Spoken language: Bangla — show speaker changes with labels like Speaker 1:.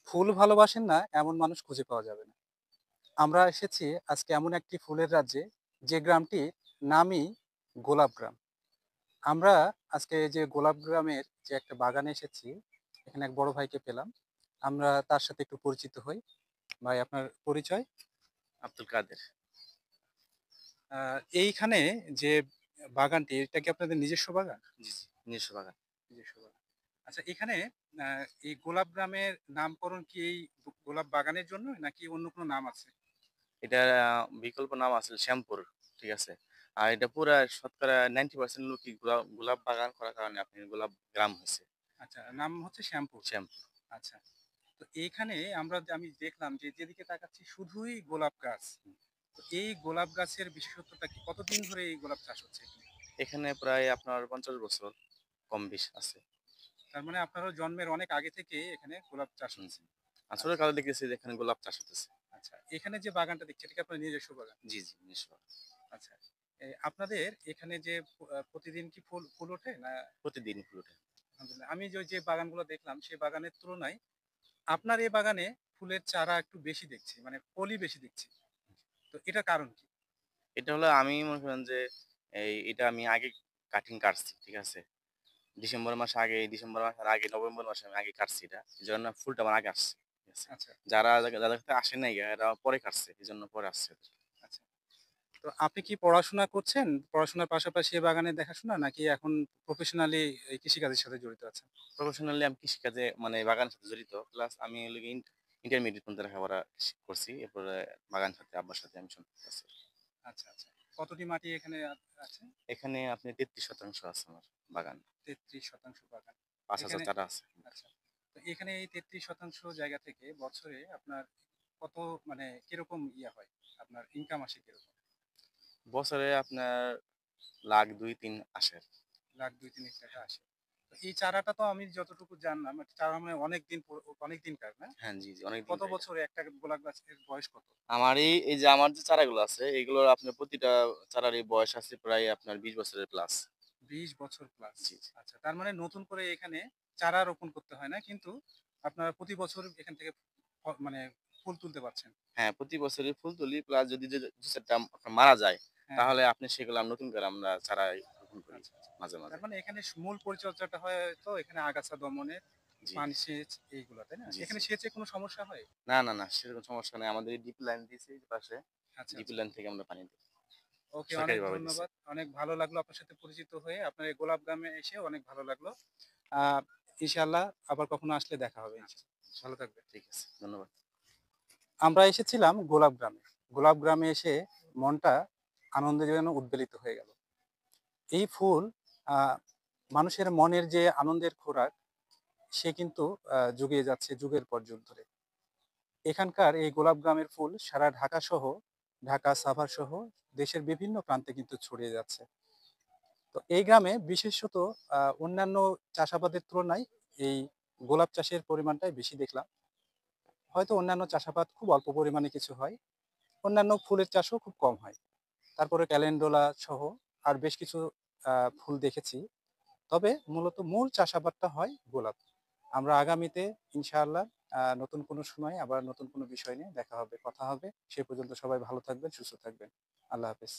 Speaker 1: ফুল ভালোবাসেন না এমন মানুষ খুঁজে পাওয়া যাবে না। আমরা এসেছি আজকে এমন একটি ফুলের রাজ্যে, যে গ্রামটির নামই গোলাপ গ্রাম। আমরা আজকে যে গোলাপ গ্রামের যে একটা বাগানে এসেছি, এখানে এক বড় ভাইকে পেলাম। আমরা তার সাথে একটু পরিচিত হই। ভাই, আপনার পরিচয়?
Speaker 2: আব্দুল কাদের।
Speaker 1: আ এইখানে যে বাগানটি, এটা কি আপনাদের নিজস্ব বাগান?
Speaker 2: জি, জি। নিজস্ব বাগান।
Speaker 1: নিজস্ব বাগান। আচ্ছা, এখানে আ এই গোলাপ গ্রামের নামকরণ কি এই গোলাপ বাগানের জন্য নাকি অন্য কোনো নাম আছে?
Speaker 2: এটার বিকল্প নাম আছে শ্যামপুর। ঠিক আছে? আর এটা পুরা শতকরা 90% লোকই গোলাপ বাগান করার কারণে আপনি গোলাপ গ্রাম হইছে।
Speaker 1: আচ্ছা, নাম হচ্ছে শ্যামপুর।
Speaker 2: শ্যামপুর।
Speaker 1: আচ্ছা। তো এইখানে আমি দেখলাম যে যেদিকে তাকাচ্ছি শুধুই গোলাপ গাছ।
Speaker 2: হুম।
Speaker 1: তো এই গোলাপ গাছের বিশেষত্বটা কি? কতদিন ধরে এই গোলাপ চাষ হচ্ছে এখানে?
Speaker 2: এখানে প্রায় আপনার ৫০ বছর কম বেশ আছে।
Speaker 1: তার মানে আপনারও জন্মের অনেক আগে থেকেই এখানে গোলাপ চাষ
Speaker 2: হুম,
Speaker 1: হচ্ছে।
Speaker 2: হুম। আসলে
Speaker 1: আচ্ছা,
Speaker 2: কালো দেখতেছি যে এখানে গোলাপ চাষ হতেছে।
Speaker 1: আচ্ছা। এখানে যে বাগানটা দেখছি এটা কি আপনার নিজস্ব বাগান?
Speaker 2: জি, জি। নিজস্ব বাগান।
Speaker 1: আচ্ছা। আপনাদের এখানে যে প্রতিদিন কি ফুল ফুল ওঠে না?
Speaker 2: প্রতিদিন ফুল ওঠে।
Speaker 1: আলহামদুলিল্লাহ। আমি যে বাগানগুলো দেখলাম সেই বাগানের তুলনায় আপনার এই বাগানে ফুলের চারা একটু বেশি দেখছি। মানে কলি বেশি দেখছি। তো এটার কারণ কি?
Speaker 2: এটা হলো আমি মনে করেন যে এটা আমি আগে কাটিং কাটছি। ঠিক আছে? ডিসেম্বর মাসের আগে নভেম্বর মাসে আমি আগে কাটছি এটা। এজন্য ফুলটা আমার আগে আসছে। ঠিক আছে?
Speaker 1: আচ্ছা,
Speaker 2: যাদের সাথে আসে নাই এরা পরে কাটছে। এজন্য পরে আসছে।
Speaker 1: আচ্ছা। তো আপনি কি পড়াশোনা করছেন? পড়াশোনার পাশাপাশি এই বাগানের দেখাশোনা নাকি এখন প্রফেশনালি এই কৃষিকাজের সাথে জড়িত আছেন?
Speaker 2: প্রফেশনালি আমি কৃষিকাজে মানে বাগানের সাথে জড়িত। প্লাস আমি হলো গিয়ে ইন্টারমিডিয়েট পর্যন্ত লেখাপড়া করছি। এরপরে বাগানের সাথে আব্বার সাথে আমি সম্পৃক্ত আছি।
Speaker 1: আচ্ছা, আচ্ছা। কতটি মাটি এখানে আছে?
Speaker 2: এখানে আপনি ৩৩% আছে আমার বাগান।
Speaker 1: ৩৩% বাগান।
Speaker 2: ৫,০০০
Speaker 1: এখানে
Speaker 2: চারা আছে।
Speaker 1: আচ্ছা। তো এখানে এই ৩৩% জায়গা থেকে বছরে আপনার কত, মানে কিরকম হয়? আপনার ইনকাম আসে কিরকম?
Speaker 2: বছরে আপনার লাখ ২-৩ আসে।
Speaker 1: লাখ ২-৩ টাকা আসে। তো এই চারাটা তো আমি যতটুকু জানলাম, চারা মানে অনেক দিনকার, না?
Speaker 2: হ্যাঁ, জি, জি। অনেক
Speaker 1: কত
Speaker 2: দিনকার।
Speaker 1: বছরে একটা গোলাপ গাছের বয়স কত?
Speaker 2: আমার যে চারাগুলো আছে এগুলোর আপনার প্রতিটা চারারই বয়স আছে প্রায় আপনার ২০ বছরের প্লাস।
Speaker 1: ২০ বছর প্লাস।
Speaker 2: জি, জি।
Speaker 1: আচ্ছা, তার মানে নতুন করে এখানে চারা রোপণ করতে হয় না। কিন্তু আপনার প্রতি বছর এখান থেকে মানে ফুল তুলতে পারছেন।
Speaker 2: হ্যাঁ, প্রতি বছরই ফুল তুলি প্লাস যদি ২-৪ টা আপনার মারা যায়,
Speaker 1: হ্যাঁ, হ্যাঁ।
Speaker 2: তাহলে আপনি সেগুলো নতুন করে আমরা চারা রোপণ করি
Speaker 1: আচ্ছা, আচ্ছা।
Speaker 2: মাঝে,
Speaker 1: তার
Speaker 2: মাঝে।
Speaker 1: মানে এখানে মূল পরিচর্যাটা হয় হয়তো এখানে আগাছা দমনের,
Speaker 2: জি,
Speaker 1: পানি সেচ এইগুলা, তাই না?
Speaker 2: জি,
Speaker 1: এখানে
Speaker 2: জি।
Speaker 1: সেচে কোনো সমস্যা হয়?
Speaker 2: না, না, না সেরকম সমস্যা নাই। আমাদের এই ডিপ লাইন দিছে এই পাশে।
Speaker 1: আচ্ছা,
Speaker 2: ডিপ
Speaker 1: আচ্ছা।
Speaker 2: লাইন থেকে আমরা পানি দিই।
Speaker 1: ওকে, অনেক
Speaker 2: সরকারিভাবে দিছে।
Speaker 1: ধন্যবাদ। অনেক ভালো লাগলো আপনার সাথে পরিচিত হয়ে। আপনার এই গোলাপ গ্রামে এসে অনেক ভালো লাগলো। আ ইনশাআল্লাহ আবার কখনো আসলে দেখা হবে
Speaker 2: আচ্ছা,
Speaker 1: ইনশাআল্লাহ। ভালো থাকবেন।
Speaker 2: ঠিক আছে। ধন্যবাদ।
Speaker 1: আমরা এসেছিলাম গোলাপ গ্রামে। গোলাপ গ্রামে এসে মনটা আনন্দে যেন উদ্বেলিত হয়ে গেল। এই ফুল আ মানুষের মনের যে আনন্দের খোরাক, সে কিন্তু জুগিয়ে যাচ্ছে যুগের পর যুগ ধরে। এখানকার এই গোলাপ গ্রামের ফুল সারা ঢাকা সহ, ঢাকা সাভার সহ দেশের বিভিন্ন প্রান্তে কিন্তু ছড়িয়ে যাচ্ছে। তো এই গ্রামে বিশেষত অন্যান্য চাষাবাদের তুলনায় এই গোলাপ চাষের পরিমাণটাই বেশি দেখলাম। হয়তো অন্যান্য চাষাবাদ খুব অল্প পরিমাণে কিছু হয়। অন্যান্য ফুলের চাষও খুব কম হয়। তারপরে ক্যালেন্ডুলা সহ আর বেশ কিছু ফুল দেখেছি। তবে মূলত মূল চাষাবাদটা হয় গোলাপ। আমরা আগামীতে ইনশাআল্লাহ নতুন কোনো সময় আবার নতুন কোনো বিষয় নিয়ে দেখা হবে, কথা হবে। সে পর্যন্ত সবাই ভালো থাকবেন, সুস্থ থাকবেন। আল্লাহ হাফেজ।